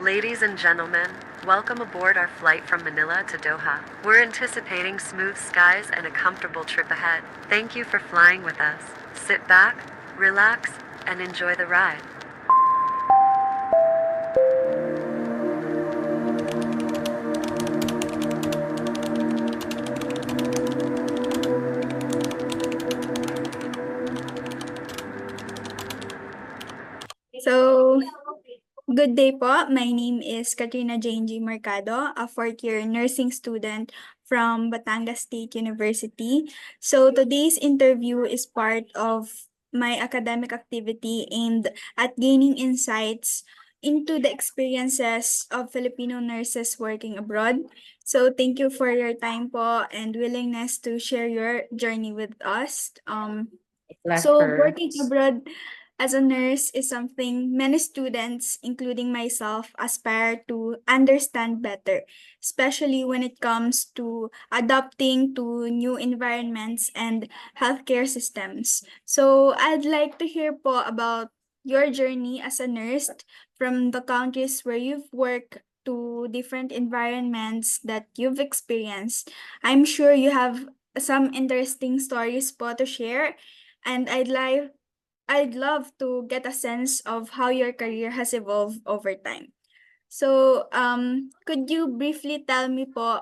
Ladies and gentlemen, welcome aboard our flight from Manila to Doha. We're anticipating smooth skies and a comfortable trip ahead. Thank you for flying with us. Sit back, relax, and enjoy the ride. So, good day po. My name is Katrina Jane G. Mercado, a fourth-year nursing student from Batangas State University. So, today's interview is part of my academic activity aimed at gaining insights into the experiences of Filipino nurses working abroad. So, thank you for your time po and willingness to share your journey with us. So Pleasure. working abroad as a nurse is something many students, including myself, aspire to understand better, especially when it comes to adapting to new environments and healthcare systems. So I'd like to hear po about your journey as a nurse from the countries where you've worked to different environments that you've experienced. I'm sure you have some interesting stories po to share, and I'd love to get a sense of how your career has evolved over time. So, could you briefly tell me po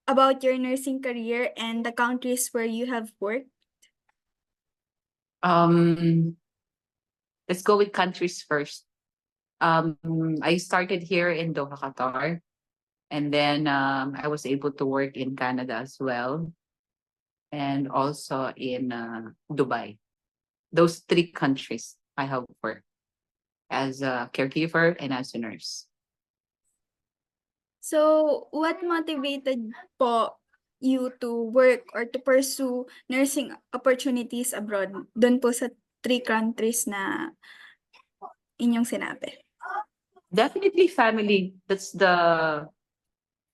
about your nursing career and the countries where you have worked? Um, let's go with countries first. I started here in Doha, Qatar, and then I was able to work in Canada as well, and also in Dubai. Those three countries I have worked as a caregiver and as a nurse. So, what motivated po you to work or to pursue nursing opportunities abroad doon po sa three countries na inyong sinabi? Definitely family. That's the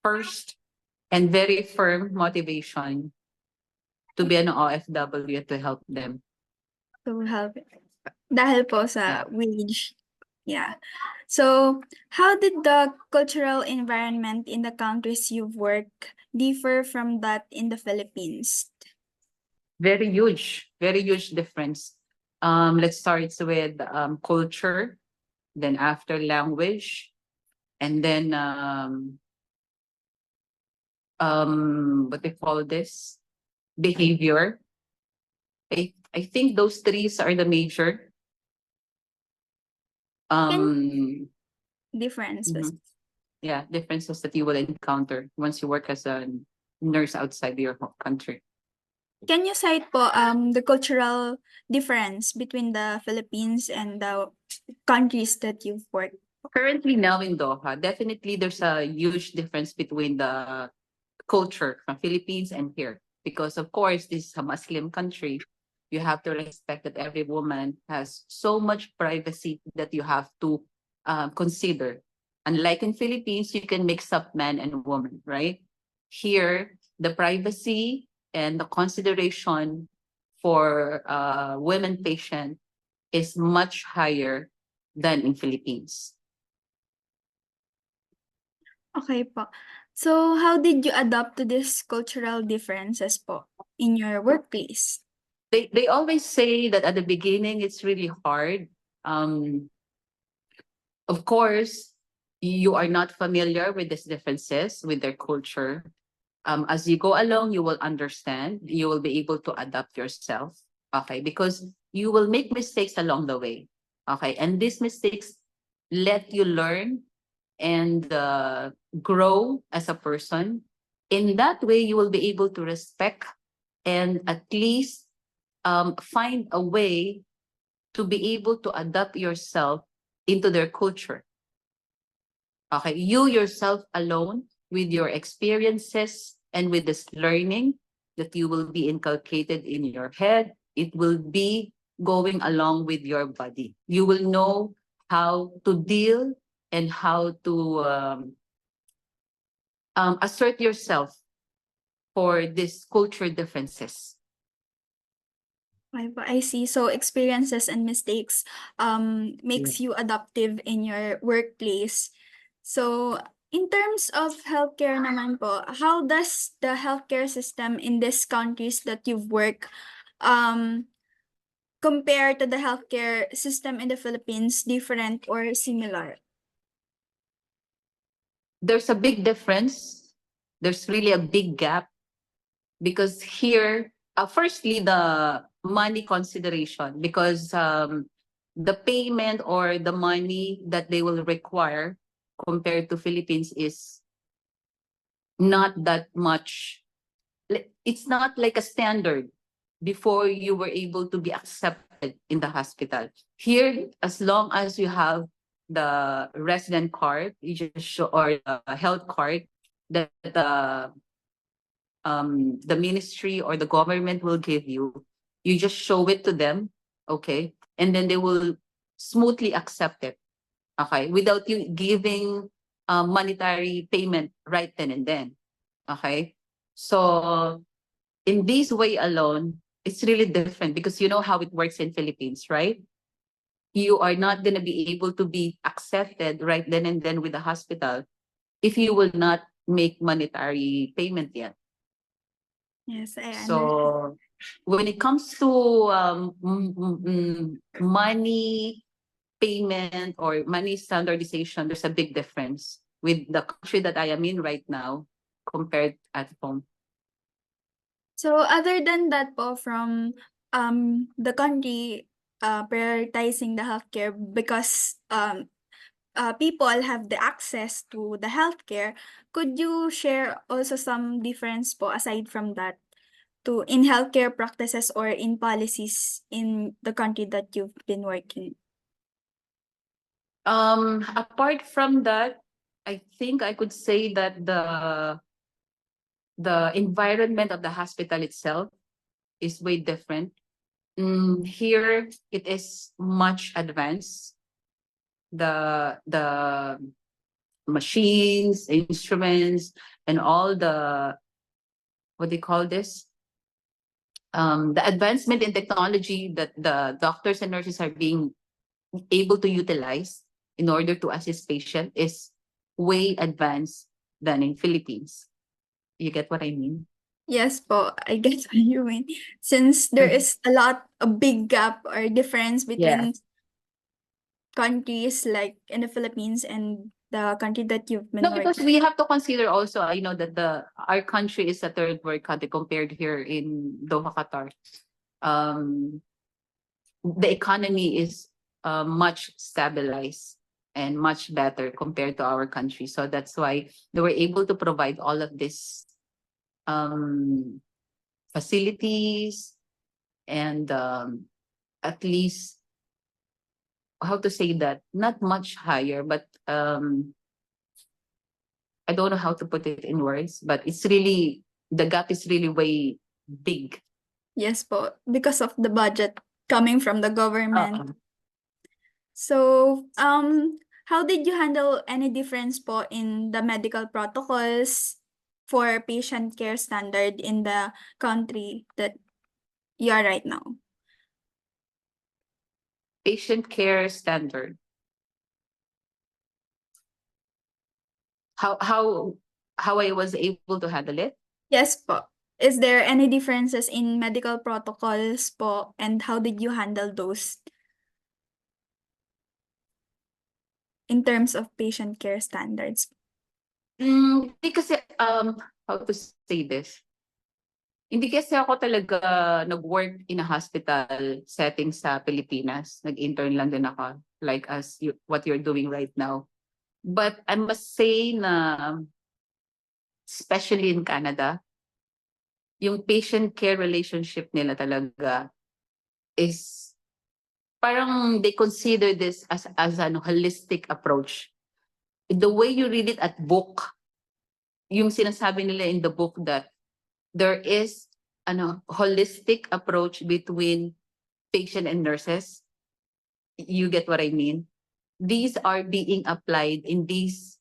first and very firm motivation to be an OFW to help them. To help. Dahil po sa Yeah. wage. Yeah. So, how did the cultural environment in the countries you've worked differ from that in the Philippines? Very huge difference. Let's start with culture, then after language, and then what they call this, behavior. I think those three are the major Differences. differences that you will encounter once you work as a nurse outside your country. Can you cite po the cultural difference between the Philippines and the countries that you've worked? Currently now in Doha, definitely there's a huge difference between the culture from Philippines and here. Because of course, this is a Muslim country. You have to respect that every woman has so much privacy that you have to consider. Unlike in Philippines, you can mix up man and woman, right? Here, the privacy and the consideration for women patient is much higher than in Philippines. Okay po. So, how did you adapt to these cultural differences po in your workplace? They always say that at the beginning it's really hard. Of course, you are not familiar with these differences with their culture. As you go along, you will understand. You will be able to adapt yourself. Okay, because you will make mistakes along the way. Okay, and these mistakes let you learn and grow as a person. In that way, you will be able to respect and at least find a way to be able to adapt yourself into their culture. Okay, you yourself alone with your experiences and with this learning that you will be inculcated in your head, it will be going along with your body. You will know how to deal and how to assert yourself for these culture differences. I see. So experiences and mistakes makes you adaptive in your workplace. So, in terms of healthcare naman po, how does the healthcare system in these countries that you've worked compare to the healthcare system in the Philippines, different or similar? There's a big difference. There's really a big gap because here, firstly, the money consideration, because the payment or the money that they will require compared to Philippines is not that much. It's not like a standard before you were able to be accepted in the hospital. Here, as long as you have the resident card, you just show, or the health card that the ministry or the government will give you, you just show it to them, okay, and then they will smoothly accept it, okay, without you giving monetary payment right then and then, okay. So in this way alone, it's really different because you know how it works in Philippines, right? You are not going to be able to be accepted right then and then with the hospital if you will not make monetary payment yet. Yes, I understand. So when it comes to money payment or money standardization, there's a big difference with the country that I am in right now compared at home. So other than that po, from the country prioritizing the healthcare because people have the access to the healthcare, could you share also some difference po aside from that to in healthcare practices or in policies in the country that you've been working? Apart from that, I think I could say that the environment of the hospital itself is way different. Here it is much advanced. The machines, instruments, and all the, what do you call this? The advancement in technology that the doctors and nurses are being able to utilize in order to assist patient is way advanced than in Philippines. You get what I mean? Yes po, I get what you mean. Since there is a big gap or difference between Yes. countries like in the Philippines and the country that you've been No, because working. we have to consider also, that our country is a third world country compared here in Doha, Qatar. The economy is much stabilized and much better compared to our country. So that's why they were able to provide all of this facilities and at least, how to say that, not much higher, but I don't know how to put it in words, but it's really, the gap is really way big. Yes po, because of the budget coming from the government. Uh-uh. So, how did you handle any difference po in the medical protocols for patient care standard in the country that you are right now? Patient care standard. How I was able to handle it? Yes po. Is there any differences in medical protocols po and how did you handle those in terms of patient care standards? Hindi kasi, how to say this? Hindi kasi ako talaga nag-work in a hospital setting sa Pilipinas. Nag-intern lang din ako, like what you're doing right now. But I must say na, especially in Canada, yung patient care relationship nila talaga is parang they consider this as an holistic approach. The way you read it at book, yung sinasabi nila in the book that there is holistic approach between patient and nurses. You get what I mean? These are being applied in these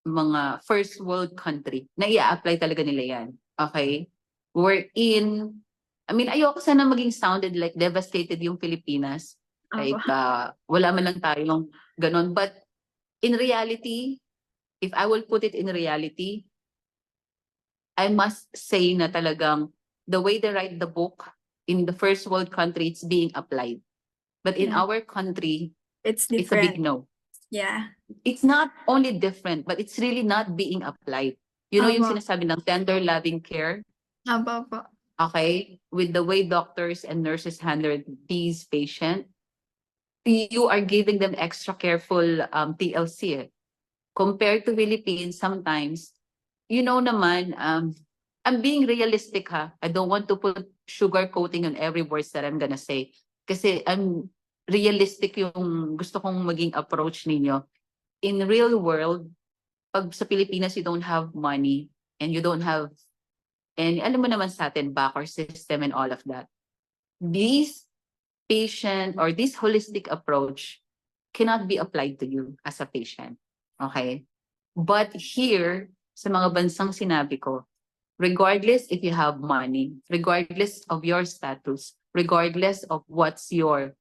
mga first world country. Na i-apply talaga nila yan. Okay? Ayoko sana maging sounded like devastated yung Pilipinas. Like, wala man lang tayong ganon. But in reality, if I will put it in reality, I must say na talagang the way they write the book in the first world country, it's being applied. But in Yeah. our country, It's it's a big different. no. Yeah. It's not only different, but it's really not being applied. You know yung Opo. sinasabi ng tender loving care, Opo. okay? With the way doctors and nurses handle these patients, you are giving them extra careful TLC. Compared to Philippines, sometimes, you know naman, I'm being realistic ha. I don't want to put sugar coating on every words that I'm gonna say. Kasi I'm realistic yung gusto kong maging approach ninyo. In real world, pag sa Pilipinas you don't have money and you don't have, and alam mo naman sa atin, backer system and all of that. This patient or this holistic approach cannot be applied to you as a patient. Okay? But here, sa mga bansang sinabi ko, regardless if you have money, regardless of your status, regardless of what's your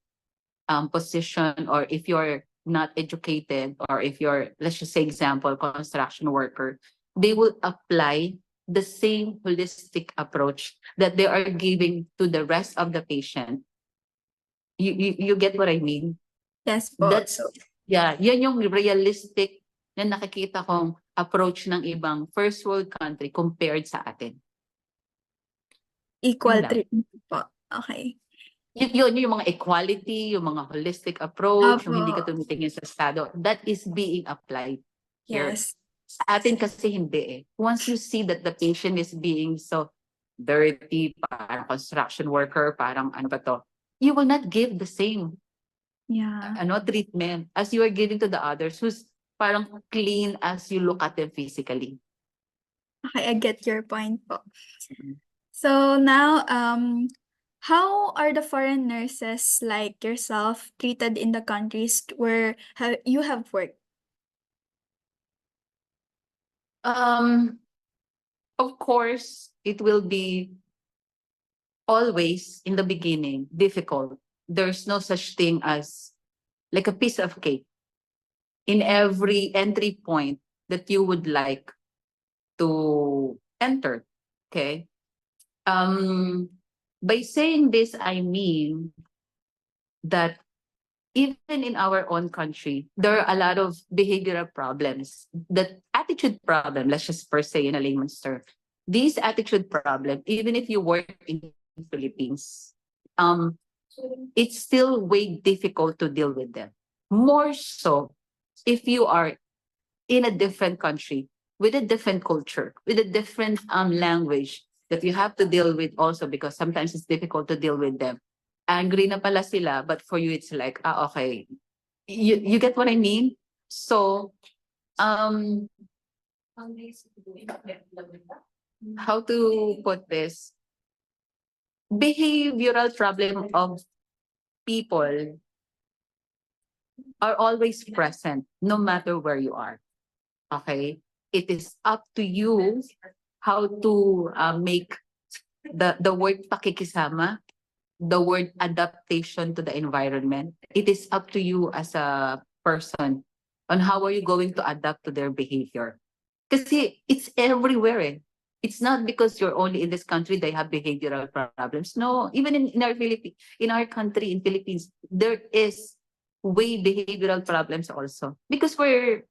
position, or if you're not educated, or if you're, let's just say example, construction worker, they will apply the same holistic approach that they are giving to the rest of the patient. You get what I mean? Yes po. That's, yeah, yan yung realistic na nakikita kong approach ng ibang first world country compared sa atin. Equal Yun lang. treatment po. Okay. Yun yung mga equality, yung mga holistic approach, yung hindi ka Opo. tumitingin sa estado, that is being applied here. Yes. Sa atin kasi hindi eh. Once you see that the patient is being so dirty, parang construction worker, parang ano ba to, you will not give the same Yeah. treatment as you are giving to the others who's parang clean as you look at them physically. Okay, I get your point po. So now, how are the foreign nurses like yourself treated in the countries where you have worked? Of course, it will be always in the beginning difficult. There's no such thing as like a piece of cake. In every entry point that you would like to enter, okay? By saying this, I mean that even in our own country, there are a lot of behavioral problems. The attitude problem, let's just first say in a layman's term, these attitude problem, even if you work in the Philippines, it's still way difficult to deal with them. More so if you are in a different country, with a different culture, with a different language that you have to deal with also, because sometimes it's difficult to deal with them. Angry na pala sila, but for you it's like, okay. You get what I mean? So, how to put this? Behavioral problem of people are always present, no matter where you are. Okay? It is up to you how to make the word pakikisama, the word adaptation to the environment. It is up to you as a person on how are you going to adapt to their behavior. Kasi it's everywhere eh. It's not because you're only in this country they have behavioral problems. No, even in our in our country, in Philippines, there is way behavioral problems also. Because we're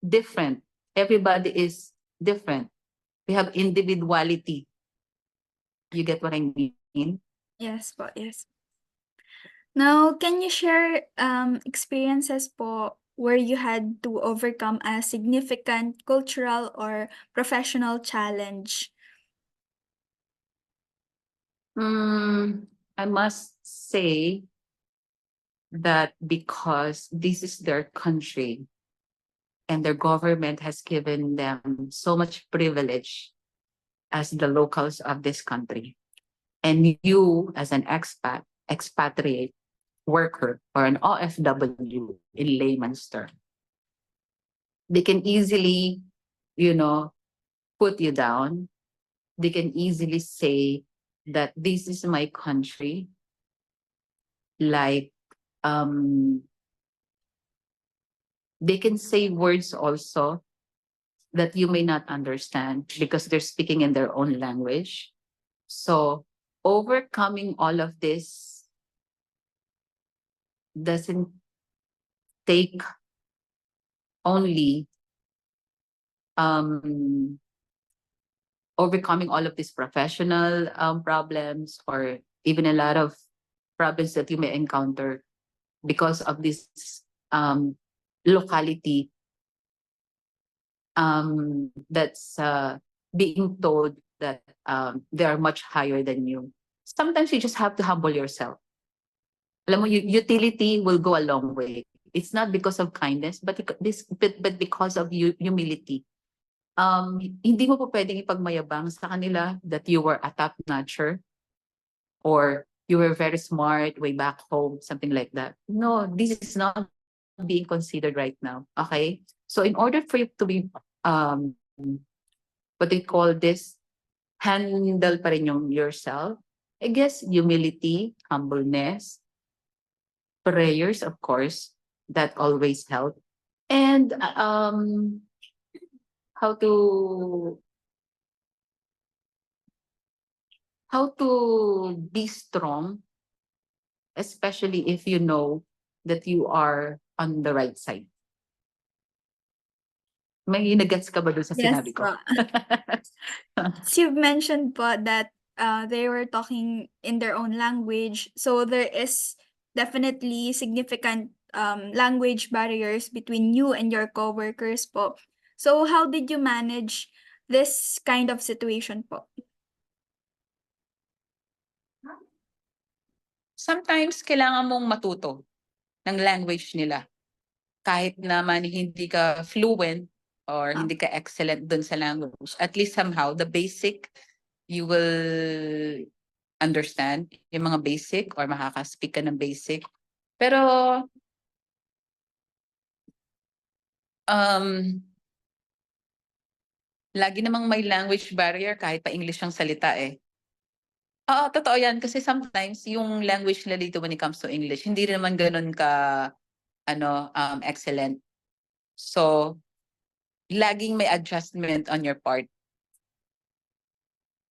different. Everybody is different. We have individuality. You get what I mean? Yes po, yes. Now, can you share experiences po where you had to overcome a significant cultural or professional challenge? I must say that because this is their country and their government has given them so much privilege as the locals of this country. And you, as an expatriate worker or an OFW in layman's term, they can easily, put you down. They can easily say that this is my country. Like, They can say words also that you may not understand because they're speaking in their own language. So overcoming all of this doesn't take only overcoming all of these professional problems, or even a lot of problems that you may encounter because of this locality that's being told that they are much higher than you. Sometimes you just have to humble yourself. Alam mo, utility will go a long way. It's not because of kindness, but but because of humility. Hindi mo po pwedeng ipagmayabang sa kanila that you were a top-notcher or you were very smart way back home, something like that. No, this is not being considered right now. Okay? So in order for you to be, what they call this, handle pa rin yung yourself, I guess humility, humbleness, prayers, of course, that always help. And how to be strong, especially if you know that you are on the right side. May nagets ka ba doon sa Yes sinabi ko? po. So you've mentioned po that they were talking in their own language. So there is definitely significant language barriers between you and your coworkers po. So how did you manage this kind of situation po? Sometimes kailangan mong matuto ng language nila. Kahit naman hindi ka fluent or hindi ka excellent dun sa language, at least somehow the basic you will understand, yung mga basic or makaka-speak ka ng basic. Pero lagi namang may language barrier kahit pa English ang salita eh. Oo, totoo yan. Kasi sometimes yung language nila dito when it comes to English, hindi rin naman ganun ka excellent. So, laging may adjustment on your part.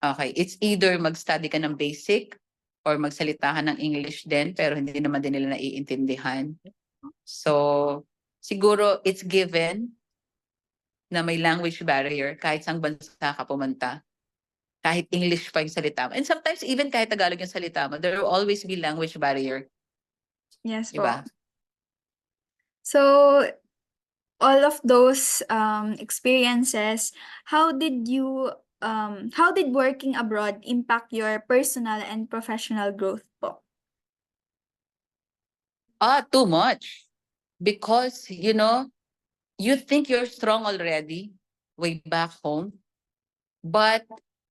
Okay, it's either mag-study ka ng basic or magsalita ka ng English din pero hindi naman din nila naiintindihan. So, siguro it's given na may language barrier kahit saang bansa ka pumunta. Kahit English pa yung salita mo. And sometimes even kahit Tagalog yung salita mo, there will always be language barrier. Yes Diba? po. So all of those experiences, how did working abroad impact your personal and professional growth po? Too much. Because, you think you're strong already way back home. But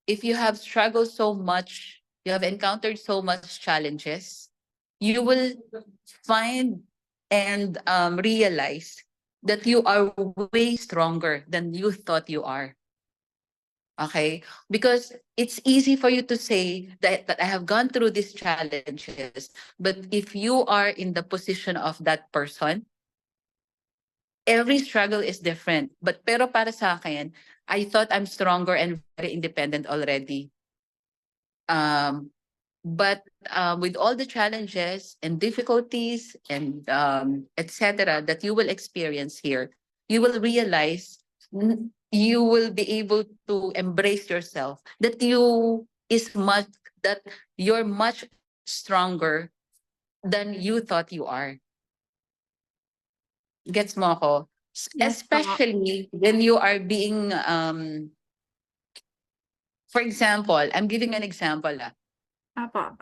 if you have struggled so much, you have encountered so much challenges, you will find and realize that you are way stronger than you thought you are. Okay? Because it's easy for you to say that I have gone through these challenges, but if you are in the position of that person, every struggle is different. Pero para sa akin, I thought I'm stronger and very independent already. But with all the challenges and difficulties and etc. that you will experience here, you will realize you will be able to embrace yourself, that you're much stronger than you thought you are. Gets mo ako? Yes po. Especially when you are being for example, I'm giving an example. Apo.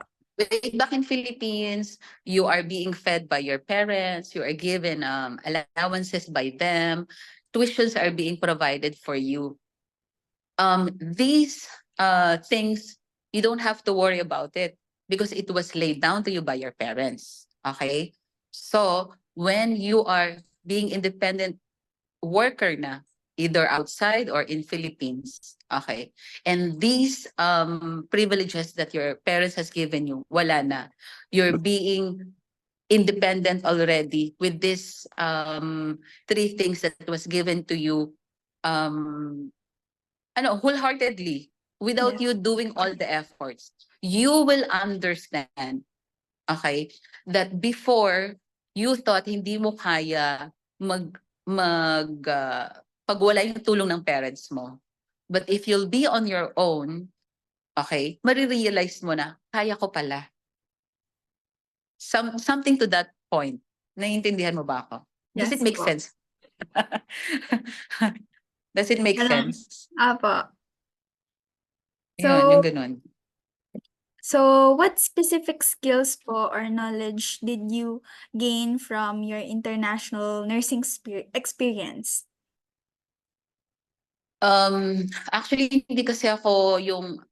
Back in Philippines, you are being fed by your parents, you are given allowances by them, tuitions are being provided for you. These things, you don't have to worry about it because it was laid down to you by your parents. Okay? So, when you are being independent worker na, either outside or in Philippines, okay, and these privileges that your parents has given you, wala na. You're being independent already with this three things that was given to you wholeheartedly without Yes. you doing all the efforts, you will understand, okay, that before you thought hindi mo kaya pag wala yung tulong ng parents mo. But if you'll be on your own, okay, marirealize mo na, kaya ko pala. Something to that point. Naiintindihan mo ba ako? Does it Yes make po. sense? Does it make Alam. sense? Apo. Yun, yung So, ganun. so what specific skills po or knowledge did you gain from your international nursing experience? Actually, hindi kasi ako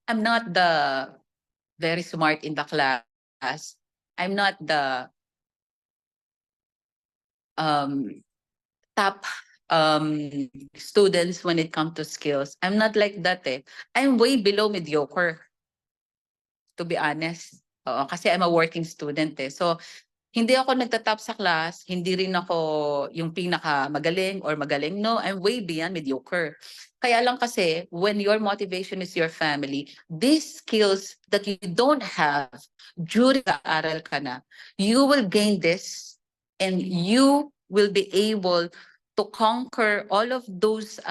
I'm not the very smart in the class. I'm not the top students when it comes to skills. I'm not like that eh. I'm way below mediocre, to be honest. Oo, kasi I'm a working student eh. So, hindi ako nagtatap sa class, hindi rin ako yung pinaka magaling or magaling. No, I'm way beyond mediocre. Kaya lang kasi, when your motivation is your family, these skills that you don't have during the aral ka na, you will gain this and you will be able to conquer all of those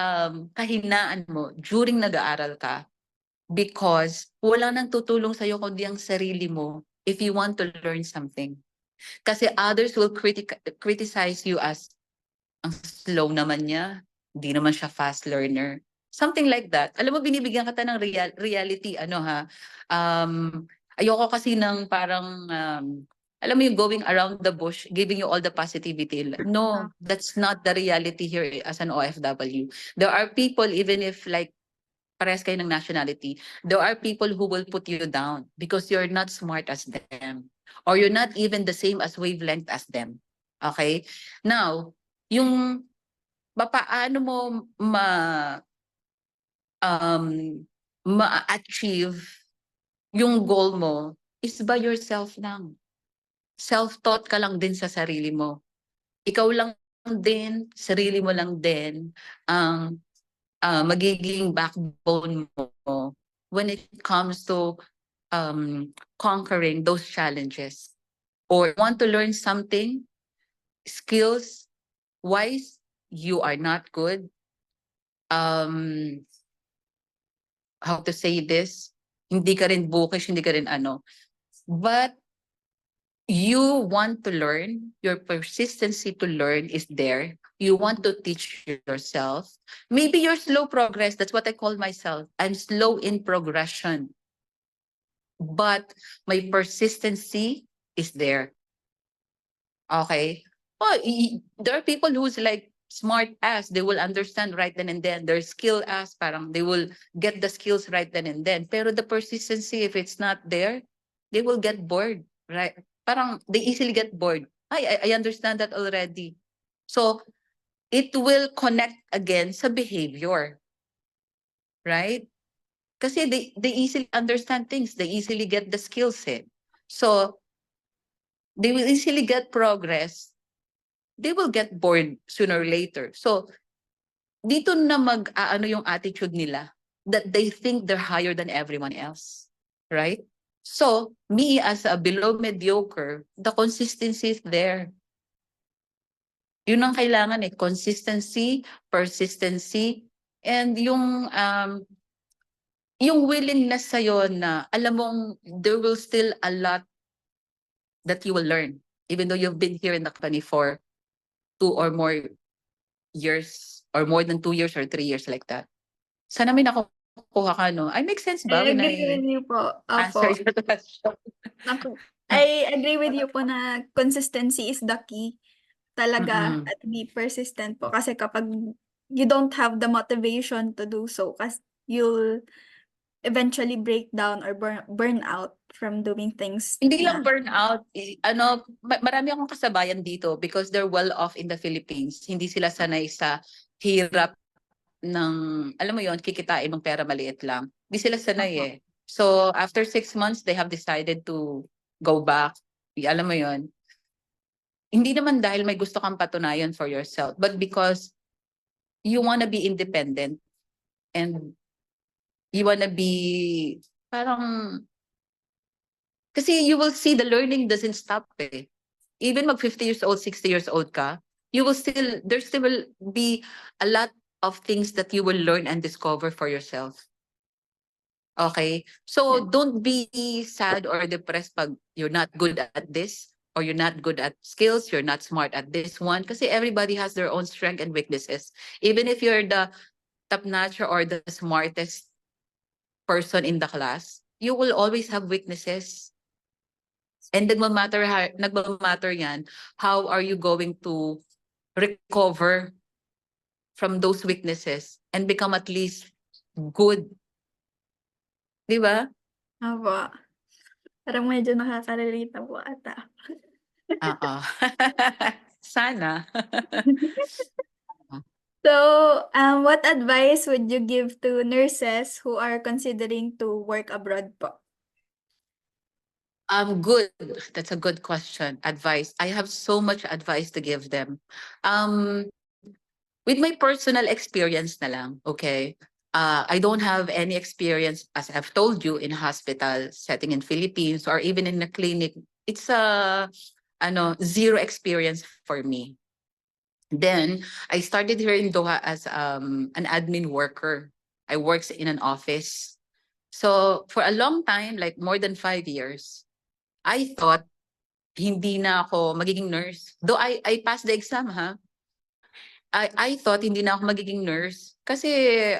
kahinaan mo during nag-aaral ka because wala nang tutulong sa'yo kundi ang sarili mo if you want to learn something. Kasi others will criticize you as ang slow naman niya, hindi naman siya fast learner. Something like that. Alam mo, binibigyan kita ng reality, ayoko kasi ng parang, alam mo yung going around the bush, giving you all the positivity. No, that's not the reality here as an OFW. There are people, even if like, parehas kayo ng nationality, there are people who will put you down because you're not smart as them. Or you're not even the same as wavelength as them. Okay? Now, yung paano mo ma-achieve yung goal mo is by yourself lang. Self-taught ka lang din sa sarili mo. Ikaw lang din, sarili mo lang din ang magiging backbone mo when it comes to conquering those challenges. Or want to learn something, skills wise, you are not good. How to say this? Hindi ka rin bookish, hindi ka rin ano. But you want to learn, your persistency to learn is there. You want to teach yourself. Maybe you're slow progress. That's what I call myself. I'm slow in progression. But my persistency is there. Okay? Oh, there are people who's like smart as, they will understand right then and then. They're skill as, parang they will get the skills right then and then. Pero the persistency, if it's not there, they will get bored, right? Parang they easily get bored. I understand that already. So, it will connect again sa behavior. Right? Kasi they easily understand things. They easily get the skill set. So, they will easily get progress. They will get bored sooner or later. So, dito na mag-aano yung attitude nila that they think they're higher than everyone else. Right? So, me as a below mediocre, the consistency is there. Yun ang kailangan eh. Consistency, persistency, and yung willingness sa'yo na alam mong there will still a lot that you will learn. Even though you've been here in the company for 2 or more years, or more than 2 years or 3 years like that. Sana may nakukuha ka, no? I make sense ba I when agree with I you po. answer Opo. your question? I agree with you po na consistency is the key talaga Mm-mm. at be persistent po kasi kapag you don't have the motivation to do so kasi you'll eventually break down or burn out from doing things Hindi na lang burnout, marami akong kasabayan dito because they're well off in the Philippines. Hindi sila sanay sa hirap ng, alam mo yon, kikitain ng pera maliit lang. Hindi sila sanay eh. So after 6 months, they have decided to go back. Alam mo yon. hindi naman dahil may gusto kang patunayan for yourself, but because you wanna be independent and you wanna be parang kasi you will see the learning doesn't stop eh. Even mag 50 years old, 60 years old ka, you will still, there still will be a lot of things that you will learn and discover for yourself. Okay? So Yeah. don't be sad or depressed pag you're not good at this or you're not good at skills, you're not smart at this one. Kasi everybody has their own strength and weaknesses. Even if you're the top notcher or the smartest person in the class, you will always have weaknesses. And nagmamatter yan, how are you going to recover from those weaknesses and become at least good. Di ba? Opo. Parang medyo nakaka-relate na po ata. Oo. Sana. So, what advice would you give to nurses who are considering to work abroad po? Good. That's a good question. Advice. I have so much advice to give them. With my personal experience na lang, okay? I don't have any experience, as I've told you, in hospital setting in Philippines or even in a clinic. It's a zero experience for me. Then I started here in Doha as an admin worker. I works in an office. So for a long time, like more than 5 years, I thought hindi na ako magiging nurse. Though I passed the exam, ha? I thought hindi na ako magiging nurse kasi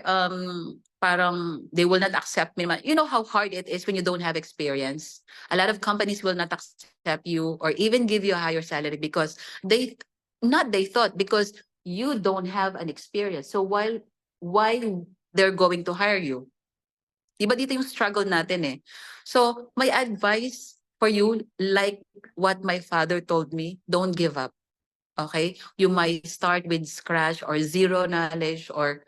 parang they will not accept me. You know how hard it is when you don't have experience. A lot of companies will not accept you or even give you a higher salary because they thought because you don't have an experience. So why they're going to hire you? Diba dito yung struggle natin eh. So my advice for you, like what my father told me, don't give up. Okay? You might start with scratch or zero knowledge or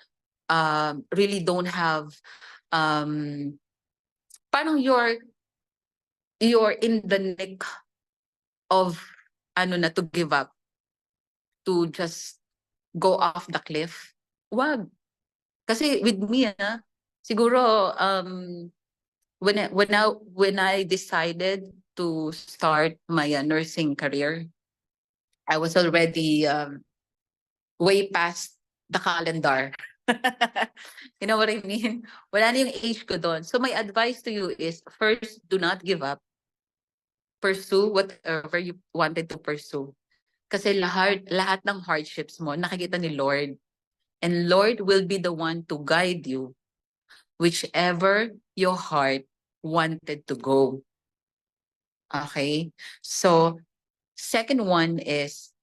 really don't have parang you're in the neck of to give up, to just go off the cliff. Wag. Kasi with me siguro when I decided to start my nursing career, I was already way past the calendar. You know what I mean? Wala na yung age ko doon. So my advice to you is, first, do not give up. Pursue whatever you wanted to pursue. Kasi lahat ng hardships mo, nakikita ni Lord. And Lord will be the one to guide you whichever your heart wanted to go. Okay? So, second one is,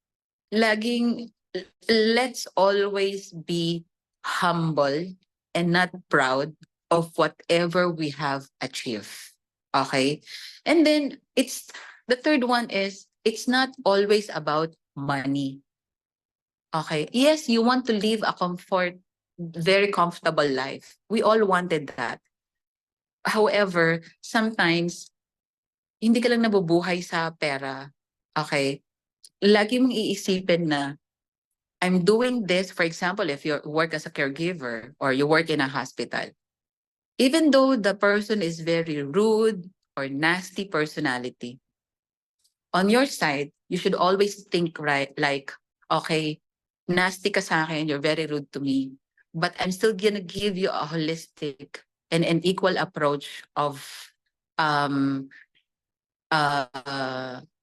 let's always be humble and not proud of whatever we have achieved. Okay? And then the third one is, it's not always about money. Okay? Yes, you want to live a very comfortable life. We all wanted that. However, sometimes, hindi ka lang nabubuhay sa pera. Okay? Lagi mong iisipin na, I'm doing this, for example, if you work as a caregiver or you work in a hospital, even though the person is very rude or nasty personality, on your side, you should always think right, like, okay, nasty ka sa akin, you're very rude to me, but I'm still gonna give you a holistic and an equal approach of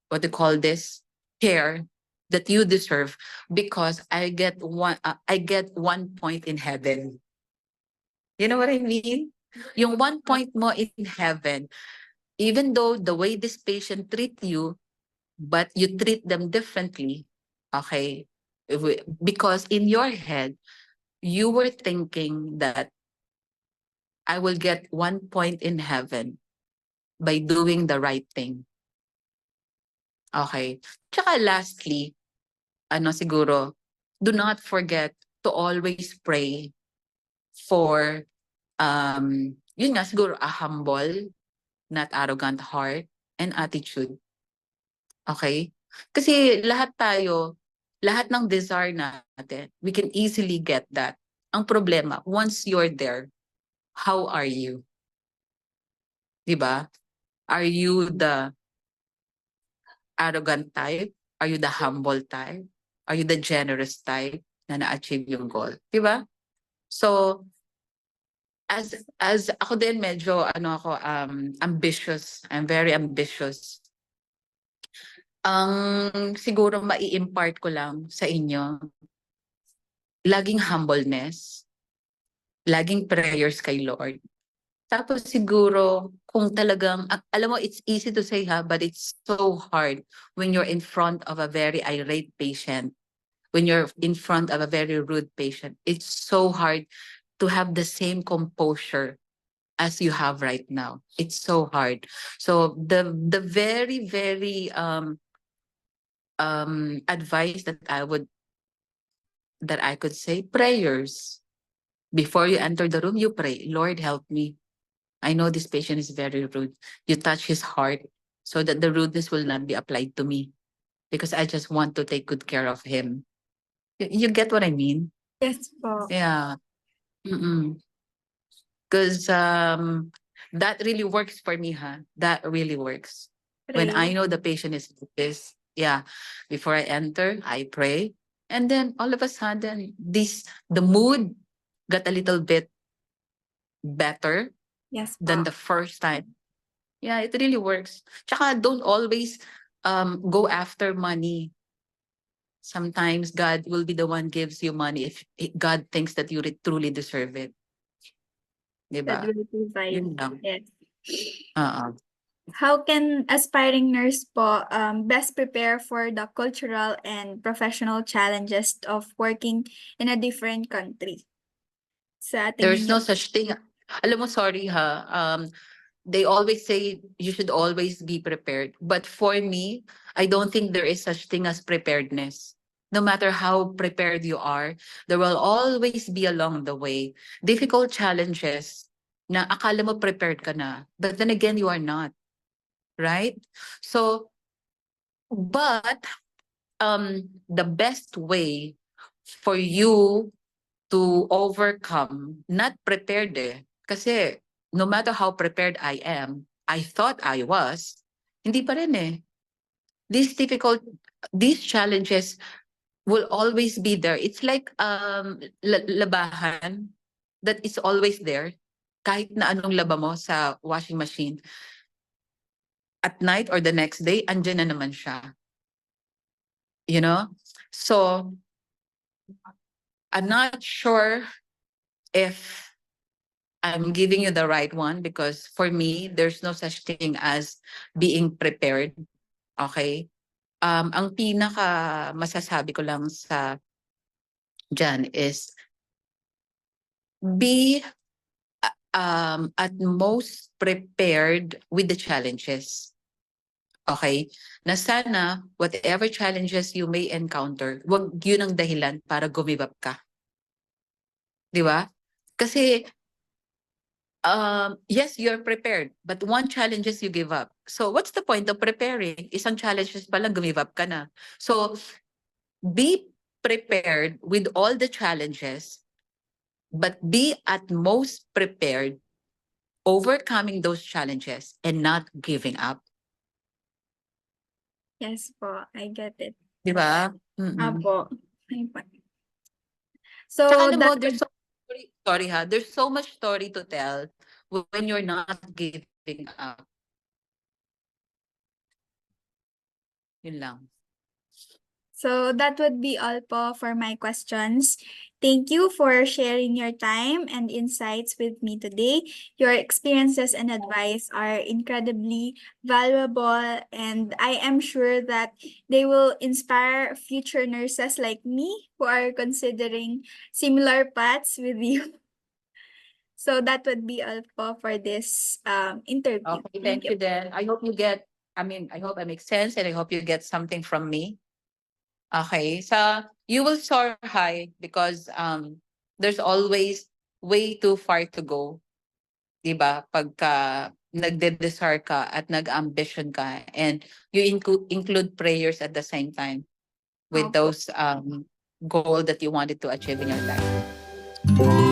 what do you call this, care that you deserve, because I get one point in heaven. You know what I mean? Yung 1 point mo in heaven, even though the way this patient treat you, but you treat them differently, okay? Because in your head, you were thinking that I will get 1 point in heaven by doing the right thing. Okay. Tsaka lastly, siguro, do not forget to always pray for, yun nga, siguro a humble, not arrogant heart and attitude. Okay? Kasi lahat ng desire natin, we can easily get that. Ang problema, once you're there, how are you? 'Di ba? Are you the arrogant type? Are you the humble type? Are you the generous type na na-achieve yung goal? 'Di ba? So, as ako din medyo ambitious. I'm very ambitious. Ang siguro mai-impart ko lang sa inyo, laging humbleness, laging prayers kay Lord. Tapos siguro kung talagang, alam mo, it's easy to say but it's so hard when you're in front of a very irate patient, when you're in front of a very rude patient. It's so hard to have the same composure as you have right now. It's so hard. So the very, very advice that I could say, prayers. Before you enter the room, you pray, Lord, help me. I know this patient is very rude. You touch his heart so that the rudeness will not be applied to me, because I just want to take good care of him. You get what I mean? Yes po. Yeah. Because that really works for me, That really works. When I Pray. know the patient is this, yeah, before I enter, I pray. And then all of a sudden, the mood got a little bit better Yes than po. the first time. Yeah, it really works. Tsaka don't always go after money. Sometimes God will be the one gives you money if God thinks that you truly deserve it. That Diba? will provide. Yun lang. Yes. Uh-uh. How can aspiring nurse po best prepare for the cultural and professional challenges of working in a different country? Sa There's tingin no niyo? such thing. Alam mo, sorry they always say you should always be prepared. But for me, I don't think there is such thing as preparedness. No matter how prepared you are, there will always be along the way difficult challenges na akala mo prepared ka na. But then again, you are not. Right? So, but the best way for you to overcome, not prepared kasi no matter how prepared I am, I thought I was, hindi pa rin these challenges will always be there. It's like labahan that is always there. Kahit na anong laba mo sa washing machine, at night or the next day, andyan na naman siya. You know? So, I'm not sure if I'm giving you the right one, because for me, there's no such thing as being prepared. Okay? Ang pinaka masasabi ko lang sa dyan is be at most prepared with the challenges. Okay? Na sana, whatever challenges you may encounter, wag yun ang dahilan para gumibap ka. Di ba? Kasi yes, you're prepared, but one challenge is you give up. So what's the point of preparing? Isang challenges pa lang, give up ka na. So be prepared with all the challenges, but be at most prepared overcoming those challenges and not giving up. Yes po, I get it. Di ba? Apo. Tsaka So alam mo, that there's so sorry there's so much story to tell when you're not giving up. Yun lang. So that would be all po for my questions. Thank you for sharing your time and insights with me today. Your experiences and advice are incredibly valuable, and I am sure that they will inspire future nurses like me who are considering similar paths with you. So that would be all po for this interview. Okay, thank you then. I hope I make sense, and I hope you get something from me. Okay, so you will soar high because there's always way too far to go. Diba? Pagka nagde-desire ka at nag-ambition ka, and you include prayers at the same time with Opo. those goal that you wanted to achieve in your life.